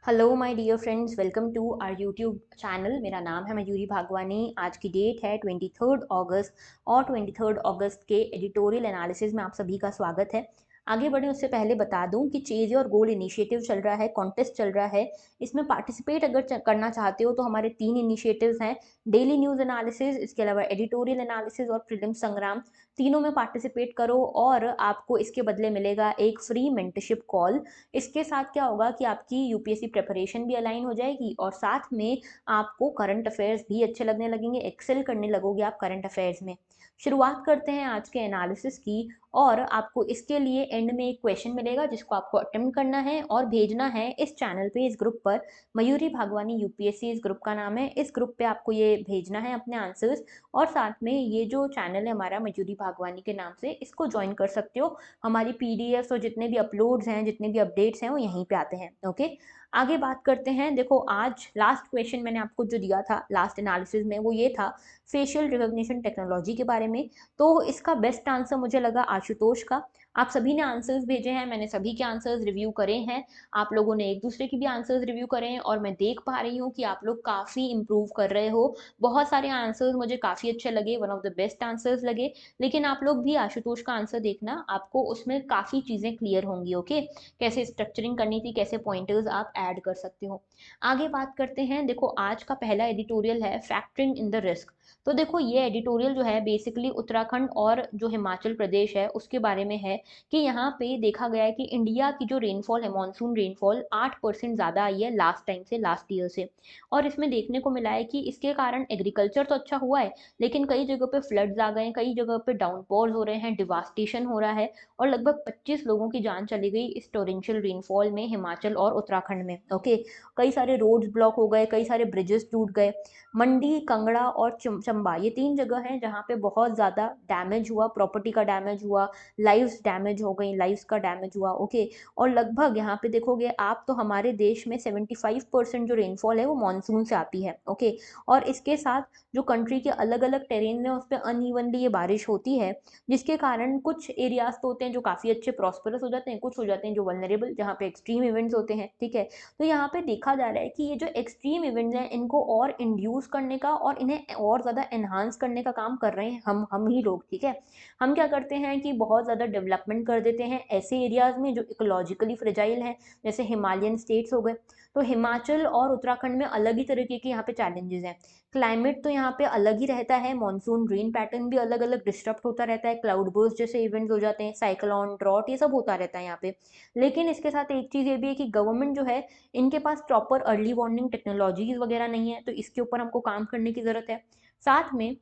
Hello my dear friends, welcome to our YouTube channel. मेरा नाम है मयूरी भागवानी। आज की डेट है 23 अगस्त और 23 अगस्त के एडिटोरियल एनालिसिस में आप सभी का स्वागत है। आगे बढ़े उससे पहले बता दूं कि चेज योर गोल इनिशिएटिव चल रहा है, कॉन्टेस्ट चल रहा है। इसमें पार्टिसिपेट अगर करना चाहते हो तो हमारे 3 इनिशिएटिव्स हैं, डेली न्यूज़ एनालिसिस, इसके अलावा एडिटोरियल एनालिसिस और प्रीलिम संग्राम। तीनों में पार्टिसिपेट करो और आपको इसके बदले मिलेगा एक फ्री मेंटरशिप कॉल। इसके साथ क्या होगा कि आपकी यूपीएससी प्रिपरेशन भी अलाइन हो जाएगी और साथ में आपको करंट अफेयर्स भी अच्छे लगने लगेंगे, एक्सेल करने लगोगे आप करंट अफेयर्स में। शुरुआत करते हैं आज के एनालिसिस की। और आपको इसके लिए एंड में एक क्वेश्चन मिलेगा जिसको आपको अटेम्प्ट करना है और भेजना है इस चैनल पे, इस ग्रुप पर। मयूरी भागवानी यूपीएससी इस ग्रुप का नाम है। इस ग्रुप पे आपको ये भेजना है अपने आंसर्स, और साथ में ये जो चैनल है हमारा मयूरी भागवानी के नाम से, इसको ज्वाइन कर सकते हो। हमारी पीडीएफ और जितने भी अपलोड्स हैं, जितने भी अपडेट्स हैं, वो यहीं पे आते हैं। ओके, आगे बात करते हैं। देखो, आज लास्ट क्वेश्चन मैंने आपको जो दिया था लास्ट एनालिसिस में, वो ये था फेशियल रिकॉग्निशन टेक्नोलॉजी के बारे में। तो इसका बेस्ट आंसर मुझे लगा आशुतोष का। आप सभी ने आंसर्स भेजे हैं, मैंने सभी के आंसर्स रिव्यू करे हैं। आप लोगों ने एक दूसरे की भी आंसर्स रिव्यू करे हैं और मैं देख पा रही हूँ कि आप लोग काफ़ी इंप्रूव कर रहे हो। बहुत सारे आंसर्स मुझे काफ़ी अच्छे लगे, one of the best answers लगे। लेकिन आप लोग भी आशुतोष का आंसर देखना, आपको उसमें काफ़ी चीज़ें क्लियर होंगी। ओके, कैसे स्ट्रक्चरिंग करनी थी, कैसे पॉइंटर्स आप ऐड कर सकते हो। आगे बात करते हैं। देखो, आज का पहला एडिटोरियल है फैक्टरिंग इन द रिस्क। तो देखो, ये एडिटोरियल जो है बेसिकली उत्तराखंड और जो हिमाचल प्रदेश है उसके बारे में है कि यहाँ पे देखा गया है कि इंडिया की जो रेनफॉल है, मानसून रेनफॉल 8% ज़्यादा आई है लास्ट टाइम से, लास्ट ईयर से। और इसमें देखने को मिला है कि इसके कारण एग्रीकल्चर तो अच्छा हुआ है, लेकिन कई जगह पे फ्लड्स आ गए हैं, कई जगह पे डाउनपोर्स हो रहे हैं, डिवास्टेशन हो रहा है। और लगभग 25 लोगों की जान चली गई इस टोरेंशियल रेनफॉल में हिमाचल और उत्तराखंड में। ओके, कई सारे रोड्स ब्लॉक हो गए, कई सारे ब्रिजेस टूट गए। मंडी, कांगड़ा और चंबा, ये 3 जगह हैं जहाँ पे बहुत ज़्यादा डैमेज हुआ, प्रॉपर्टी का डैमेज हुआ, लाइव्स डैमेज हो गई, लाइव्स का डैमेज हुआ। ओके, और लगभग यहाँ पे देखोगे आप तो हमारे देश में 75% जो रेनफॉल है वो मानसून से आती है। ओके, और इसके साथ जो कंट्री के अलग अलग टेरेन है उस पर अनइवनली ये बारिश होती है, जिसके कारण कुछ एरियाज तो होते हैं जो काफ़ी अच्छे प्रॉस्परस हो जाते हैं, कुछ हो जाते हैं जो वल्नरेबल, जहाँ पे एक्सट्रीम इवेंट्स होते हैं। ठीक है, तो यहाँ पे देखा जा रहा है कि ये जो एक्सट्रीम इवेंट्स हैं इनको और इंड्यूस करने का और इन्हें और ज़्यादा एनहांस करने का काम कर रहे हैं हम ही लोग। ठीक है, हम क्या करते हैं कि बहुत ज़्यादा डेवलपमेंट कर देते हैं ऐसे एरियाज़ में जो इकोलॉजिकली फ्रेजाइल हैं, जैसे हिमालयन स्टेट्स हो गए। तो हिमाचल और उत्तराखंड में अलग ही तरीके के यहाँ पे चैलेंजेस हैं। क्लाइमेट तो यहाँ पे अलग ही रहता है, मॉनसून रेन पैटर्न भी अलग अलग डिस्टर्ब होता रहता है, क्लाउड बर्स्ट जैसे इवेंट्स हो जाते हैं, साइक्लोन, ड्रॉट, ये सब होता रहता है यहाँ पे। लेकिन इसके साथ एक चीज़ ये भी है कि गवर्नमेंट जो है, इनके पास प्रॉपर अर्ली वार्निंग टेक्नोलॉजीज वगैरह नहीं है, तो इसके ऊपर हमको काम करने की ज़रूरत है। साथ में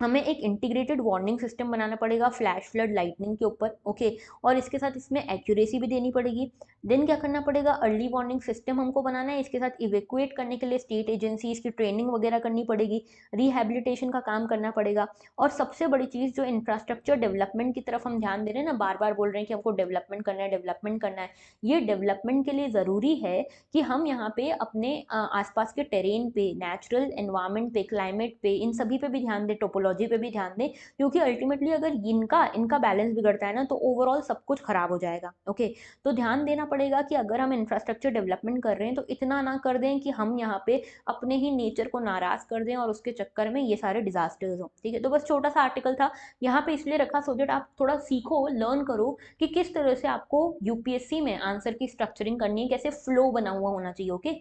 हमें एक इंटीग्रेटेड वार्निंग सिस्टम बनाना पड़ेगा फ्लैश फ्लड लाइटनिंग के ऊपर। ओके, और इसके साथ इसमें एक्यूरेसी भी देनी पड़ेगी। देन क्या करना पड़ेगा, अर्ली वार्निंग सिस्टम हमको बनाना है, इसके साथ इवेक्यूएट करने के लिए स्टेट एजेंसीज की ट्रेनिंग वगैरह करनी पड़ेगी, रिहेबिलिटेशन का काम करना पड़ेगा। और सबसे बड़ी चीज़, जो इंफ्रास्ट्रक्चर डेवलपमेंट की तरफ हम ध्यान दे रहे हैं ना, बार बार बोल रहे हैं कि हमको डेवलपमेंट करना है, डेवलपमेंट करना है। ये डेवलपमेंट के लिए ज़रूरी है कि हम यहाँ पे अपने आसपास के टेरेन पे, नेचुरल एनवायरनमेंट पे, क्लाइमेट पे, इन सभी पे भी ध्यान दें, टोपोलॉजी पे भी ध्यान दें। क्योंकि अल्टीमेटली अगर इनका इनका बैलेंस बिगड़ता है ना, तो ओवरऑल सब कुछ खराब हो जाएगा। ओके, तो ध्यान देना पड़ेगा कि अगर हम इंफ्रास्ट्रक्चर डेवलपमेंट कर रहे हैं तो इतना ना कर दें कि हम यहाँ पे अपने ही नेचर को नाराज कर दें और उसके चक्कर में ये सारे डिजास्टर्स हो। ठीक है, तो बस छोटा सा आर्टिकल था, यहाँ पे इसलिए रखा सो दैट आप थोड़ा सीखो, लर्न करो कि किस तरह से आपको यूपीएससी में आंसर की स्ट्रक्चरिंग करनी है, कैसे फ्लो बना हुआ होना चाहिए। ओके,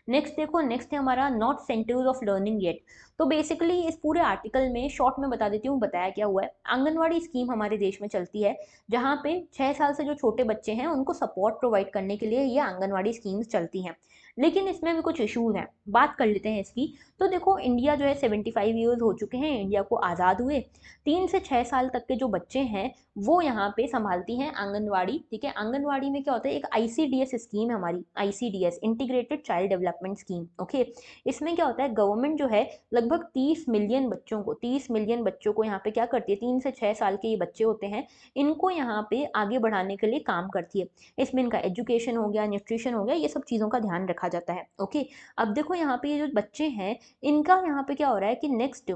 नेक्स्ट देखो, नेक्स्ट है हमारा not centres of learning yet. तो बेसिकली इस पूरे आर्टिकल में शॉर्ट में बता देती हूँ बताया क्या हुआ है। आंगनवाड़ी स्कीम हमारे देश में चलती है, जहाँ पे 6 साल से जो छोटे बच्चे हैं उनको सपोर्ट प्रोवाइड करने के लिए ये आंगनवाड़ी स्कीम्स चलती हैं। लेकिन इसमें भी कुछ इश्यूज हैं, बात कर लेते हैं इसकी। तो देखो, इंडिया जो है 75 ईयर्स हो चुके हैं इंडिया को आज़ाद हुए। 3 से 6 साल तक के जो बच्चे हैं वो यहाँ पे संभालती हैं आंगनवाड़ी। ठीक है, आंगनवाड़ी में क्या होता है, एक आईसीडीएस स्कीम है हमारी, ICDS, integrated child development scheme. Okay, इसमें क्या होता है, गवर्नमेंट जो है लगभग 30 मिलियन बच्चों को यहाँ पे क्या करती है, 3 से 6 साल के ये बच्चे होते हैं, इनको यहाँ पे आगे बढ़ाने के लिए काम करती है। इसमें इनका एजुकेशन हो गया, न्यूट्रिशन हो गया, ये सब चीज़ों का ध्यान रखा जाता है। ओके, अब देखो यहाँ पे ये जो बच्चे हैं, इनका यहाँ पे क्या हो रहा है कि नेक्स्ट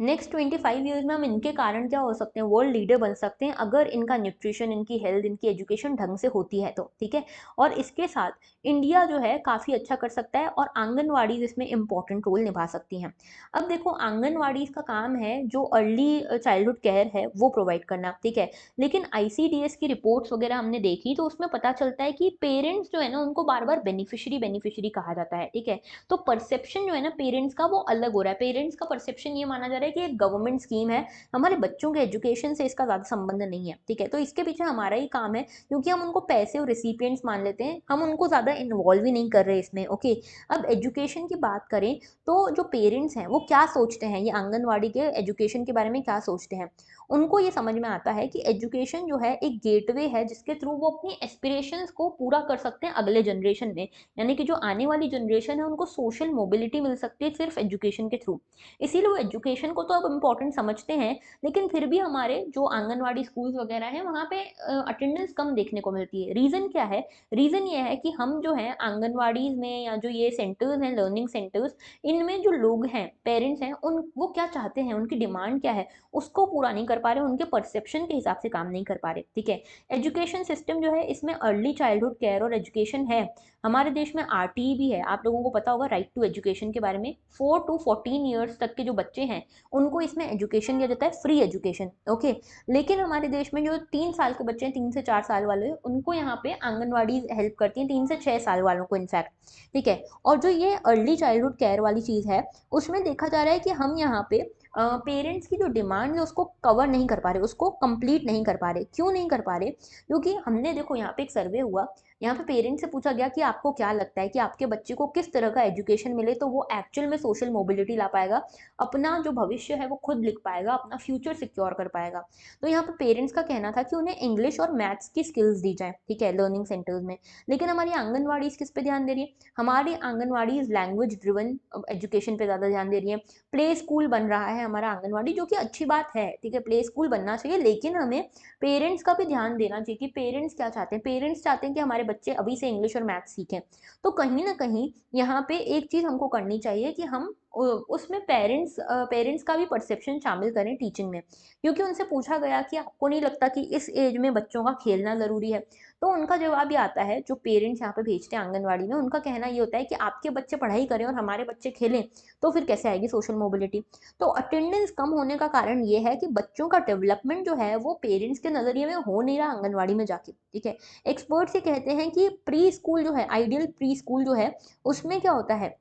नेक्स्ट 25 ईयर्स में हम इनके कारण क्या हो सकते हैं, वर्ल्ड लीडर बन सकते हैं, अगर इनका न्यूट्रिशन, इनकी हेल्थ, इनकी एजुकेशन ढंग से होती है तो, ठीक है। और इसके साथ इंडिया जो है काफ़ी अच्छा कर सकता है और आंगनवाड़ी इसमें इंपॉर्टेंट रोल निभा सकती हैं। अब देखो, आंगनवाड़ी का काम है जो अर्ली चाइल्डहुड केयर है वो प्रोवाइड करना, ठीक है। लेकिन आईसीडीएस की रिपोर्ट्स वगैरह हमने देखी तो उसमें पता चलता है कि पेरेंट्स जो है ना, उनको बार बार बेनिफिशियरी बेनिफिशियरी कहा जाता है, ठीक है। तो परसेप्शन जो है ना पेरेंट्स का, वो अलग हो रहा है। पेरेंट्स का परसेप्शन ये माना जा रहा है कि एक गवर्नमेंट स्कीम है, हमारे बच्चों के एजुकेशन से इसका ज़्यादा संबंध नहीं है, ठीक है। तो इसके पीछे हमारा ही काम है, क्योंकि हम उनको पैसे और रिसिपिएंट्स मान लेते हैं, हम उनको ज़्यादा इन्वॉल्व ही नहीं कर रहे इसमें, ओके। अब एजुकेशन की बात करें तो जो पेरेंट्स हैं वो क्या सोचते हैं, ये आंगनवाड़ी के एजुकेशन के बारे में क्या सोचते हैं। उनको ये समझ में आता है कि एजुकेशन जो है एक गेटवे है जिसके थ्रू वो अपनी एस्पिरेशंस को पूरा कर सकते हैं अगले जनरेशन में। यानी कि जो आने वाली जनरेशन है उनको सोशल मोबिलिटी मिल सकती है सिर्फ एजुकेशन के थ्रू। इसीलिए वो एजुकेशन को तो अब इम्पोर्टेंट समझते हैं, लेकिन फिर भी हमारे जो आंगनवाड़ी स्कूल्स वगैरह हैं वहाँ पे अटेंडेंस कम देखने को मिलती है। रीज़न क्या है? रीज़न ये है कि हम जो है आंगनवाड़ीज में या जो ये सेंटर्स हैं, लर्निंग सेंटर्स, इनमें जो लोग हैं, पेरेंट्स हैं, उन वो क्या चाहते हैं, उनकी डिमांड क्या है, उसको पूरा नहीं कर पा रहे, उनके परसेप्शन के हिसाब से काम नहीं कर पा रहे, ठीक है। एजुकेशन सिस्टम जो है इसमें अर्ली चाइल्डहुड केयर और एजुकेशन है। हमारे देश में आरटीई भी है, आप लोगों को पता होगा, राइट टू एजुकेशन के बारे में। 4 to 14 ईयर्स तक के जो बच्चे हैं उनको इसमें एजुकेशन दिया जाता है, फ्री एजुकेशन, ओके। लेकिन हमारे देश में जो 3 साल के बच्चे हैं, 3 से 4 साल वाले, उनको यहाँ पे आंगनवाड़ी हेल्प करती है, 3 से 6 साल वालों को इनफैक्ट, ठीक है। और जो ये अर्ली चाइल्डहुड केयर वाली चीज़ है, उसमें देखा जा रहा है कि हम यहाँ पे पेरेंट्स की जो डिमांड है उसको कवर नहीं कर पा रहे, उसको कंप्लीट नहीं कर पा रहे। क्यों नहीं कर पा रहे? क्योंकि हमने देखो यहाँ पे एक सर्वे हुआ, यहाँ पे पेरेंट्स से पूछा गया कि आपको क्या लगता है कि आपके बच्चे को किस तरह का एजुकेशन मिले तो वो एक्चुअल में सोशल मोबिलिटी ला पाएगा, अपना जो भविष्य है वो खुद लिख पाएगा, अपना फ्यूचर सिक्योर कर पाएगा। तो यहाँ पे पेरेंट्स का कहना था कि उन्हें इंग्लिश और मैथ्स की स्किल्स दी जाए, ठीक है, लर्निंग सेंटर्स में। लेकिन हमारी आंगनवाड़ी किस पे ध्यान दे रही है? हमारी आंगनवाड़ी लैंग्वेज ड्रिवन एजुकेशन पे ज़्यादा ध्यान दे रही है। प्ले स्कूल बन रहा है हमारा आंगनवाड़ी, जो कि अच्छी बात है, ठीक है, प्ले स्कूल बनना चाहिए, लेकिन हमें पेरेंट्स का भी ध्यान देना चाहिए कि पेरेंट्स क्या चाहते हैं। पेरेंट्स चाहते हैं कि हमारे बच्चे अभी से इंग्लिश और मैथ्स सीखें। तो कहीं ना कहीं यहाँ पे एक चीज़ हमको करनी चाहिए कि हम उसमें पेरेंट्स का भी परसेप्शन शामिल करें टीचिंग में। क्योंकि उनसे पूछा गया कि आपको नहीं लगता कि इस एज में बच्चों का खेलना ज़रूरी है? तो उनका जवाब ये आता है, जो पेरेंट्स यहाँ पे भेजते हैं आंगनवाड़ी में, उनका कहना ये होता है कि आपके बच्चे पढ़ाई करें और हमारे बच्चे खेलें तो फिर कैसे आएगी सोशल मोबिलिटी। तो अटेंडेंस कम होने का कारण ये है कि बच्चों का डेवलपमेंट जो है वो पेरेंट्स के नज़रिए में हो नहीं रहा आंगनवाड़ी में जाके, ठीक है। एक्सपर्ट्स ये कहते हैं कि प्री स्कूल जो है, आइडियल प्री स्कूल जो है, उसमें क्या होता है,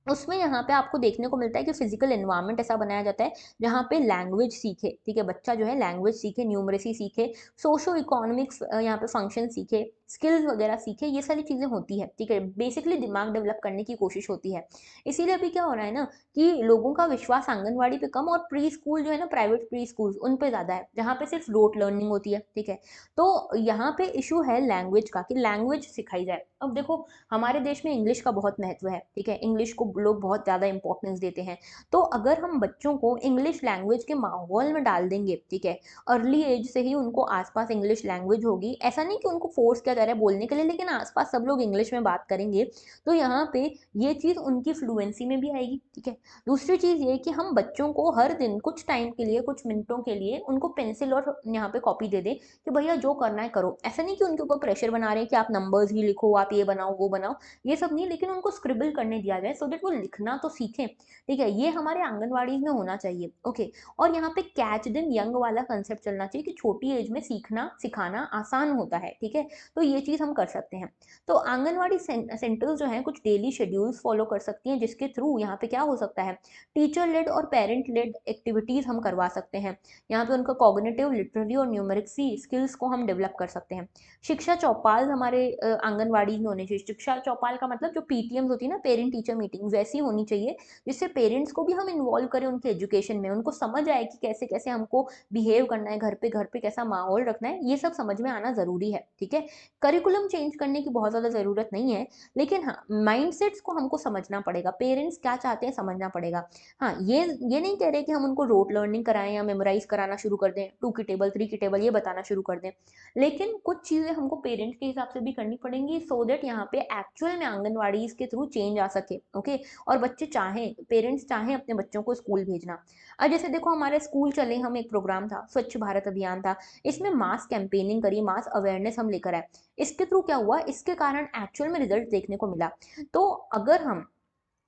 उसमें यहाँ पे आपको देखने को मिलता है कि फिजिकल एनवायरनमेंट ऐसा बनाया जाता है जहाँ पे लैंग्वेज सीखे, ठीक है, बच्चा जो है लैंग्वेज सीखे, न्यूमरेसी सीखे, सोशो इकोनॉमिक्स यहाँ पे फंक्शन सीखे, स्किल्स वगैरह सीखे, ये सारी चीज़ें होती है, ठीक है। बेसिकली दिमाग डेवलप करने की कोशिश होती है। इसीलिए अभी क्या हो रहा है ना कि लोगों का विश्वास आंगनवाड़ी पे कम और प्री स्कूल जो है ना, प्राइवेट प्री स्कूल, उन पे ज़्यादा है, जहाँ पे सिर्फ रोट लर्निंग होती है, ठीक है। तो यहाँ पे इशू है लैंग्वेज का, कि लैंग्वेज सिखाई जाए। अब देखो, हमारे देश में इंग्लिश का बहुत महत्व है, ठीक है, इंग्लिश को लोग बहुत ज़्यादा इंपॉर्टेंस देते हैं। तो अगर हम बच्चों को इंग्लिश लैंग्वेज के माहौल में डाल देंगे, ठीक है, अर्ली एज से ही उनको आसपास इंग्लिश लैंग्वेज होगी, ऐसा नहीं कि उनको फोर्स किया जा रहा है बोलने के लिए, लेकिन आसपास सब लोग इंग्लिश में बात करेंगे, तो यहाँ पे ये चीज़ उनकी फ्लुएंसी में भी आएगी, ठीक है। दूसरी चीज़ ये कि हम बच्चों को हर दिन कुछ टाइम के लिए, कुछ मिनटों के लिए उनको पेंसिल और यहाँ पे कॉपी दे दें कि भैया जो करना है करो। ऐसा नहीं कि उनके ऊपर प्रेशर बना रहे हैं कि आप नंबर्स ही लिखो, आप ये बनाओ वो बनाओ, ये सब नहीं, लेकिन उनको स्क्रिबल करने दिया जाए सो दैट वो लिखना तो सीखें, ठीक है। ये हमारे आंगनवाड़ी में होना चाहिए, ओके। और यहाँ पे कैच देम यंग वाला कंसेप्ट चलना चाहिए कि छोटी एज में सीखना सिखाना आसान होता है, ठीक है। तो ये चीज़ हम कर सकते हैं। तो आंगनवाड़ी सेंटर्स जो हैं कुछ डेली शेड्यूल्स फॉलो कर सकती हैं, जिसके थ्रू यहाँ पे क्या हो सकता है, टीचर लेड और पेरेंट लेड एक्टिविटीज़ हम करवा सकते हैं। यहाँ पे उनका कॉग्निटिव, लिटरेरी और न्यूमेरिक्सी स्किल्स को हम डेवलप कर सकते हैं। शिक्षा चौपाल हमारे आंगनवाड़ी में होने चाहिए। शिक्षा चौपाल का मतलब जो पीटीएम्स होती है ना, पेरेंट टीचर मीटिंग, वैसी होनी चाहिए, जिससे पेरेंट्स को भी हम इन्वॉल्व करें उनके एजुकेशन में, उनको समझ आए कि कैसे कैसे हमको बिहेव करना है, घर पे कैसा माहौल रखना है, ये सब समझ में आना ज़रूरी है, ठीक है। करिकुलम चेंज करने की बहुत ज़्यादा ज़रूरत नहीं है, लेकिन हाँ, माइंडसेट्स को हमको समझना पड़ेगा, पेरेंट्स क्या चाहते हैं समझना पड़ेगा। हाँ, ये नहीं कह रहे कि हम उनको रोट लर्निंग कराएँ या मेमोराइज़ कराना शुरू कर दें, 2 की टेबल, 3 की टेबल ये बताना शुरू कर दें। लेकिन कुछ चीज़ें हमको पेरेंट्स के हिसाब से भी करनी पड़ेंगी सो दैट यहाँ पे एक्चुअल में आंगनवाड़ीज़ के थ्रू चेंज आ सके, ओके? और बच्चे चाहें, पेरेंट्स चाहें अपने बच्चों को स्कूल भेजना। अब जैसे देखो हमारे स्कूल चले हम एक प्रोग्राम था, स्वच्छ भारत अभियान था, इसमें मास कैंपेनिंग करी, मास अवेयरनेस हम लेकर आए। इसके थ्रू क्या हुआ, इसके कारण एक्चुअल में रिजल्ट देखने को मिला। तो अगर हम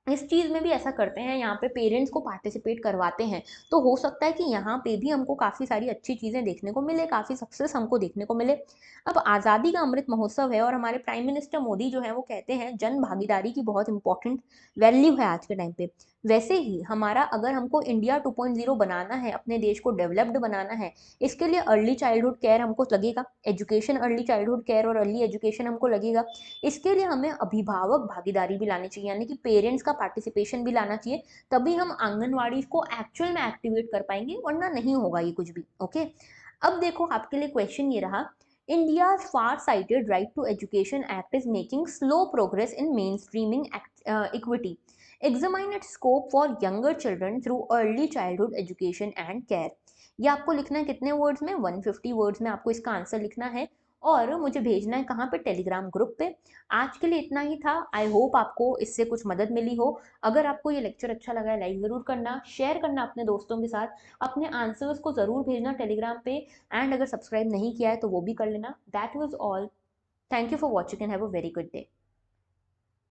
इस चीज़ में भी ऐसा करते हैं, यहाँ पे पेरेंट्स को पार्टिसिपेट करवाते हैं, तो हो सकता है कि यहाँ पे भी हमको काफ़ी सारी अच्छी चीज़ें देखने को मिले, काफ़ी सक्सेस हमको देखने को मिले। अब आज़ादी का अमृत महोत्सव है और हमारे प्राइम मिनिस्टर मोदी जो हैं वो कहते हैं जन भागीदारी की बहुत इंपॉर्टेंट वैल्यू है आज के टाइम पे। वैसे ही हमारा अगर हमको इंडिया 2.0 बनाना है, अपने देश को डेवलप्ड बनाना है, इसके लिए अर्ली चाइल्डहुड केयर हमको लगेगा, एजुकेशन अर्ली चाइल्डहुड केयर और अर्ली एजुकेशन हमको लगेगा। इसके लिए हमें अभिभावक भागीदारी भी लानी चाहिए, यानी कि पेरेंट्स का पार्टिसिपेशन भी लाना चाहिए, तभी हम आंगनवाड़ी को एक्चुअल में एक्टिवेट कर पाएंगे, वरना नहीं होगा ये कुछ भी, ओके? अब देखो आपके लिए क्वेश्चन ये रहा, India far sighted right to education act is making slow progress in mainstreaming equity, examine its scope for younger children through early childhood education and care. ये आपको लिखना है कितने वर्ड्स में, 150 वर्ड्स में आपको इसका आंसर लिखना है और मुझे भेजना है कहाँ पे, टेलीग्राम ग्रुप पे। आज के लिए इतना ही था, आई होप आपको इससे कुछ मदद मिली हो। अगर आपको ये लेक्चर अच्छा लगा है लाइक ज़रूर करना, शेयर करना अपने दोस्तों के साथ, अपने आंसर्स को ज़रूर भेजना टेलीग्राम पे, एंड अगर सब्सक्राइब नहीं किया है तो वो भी कर लेना। That was all, thank you for watching and have a very good day.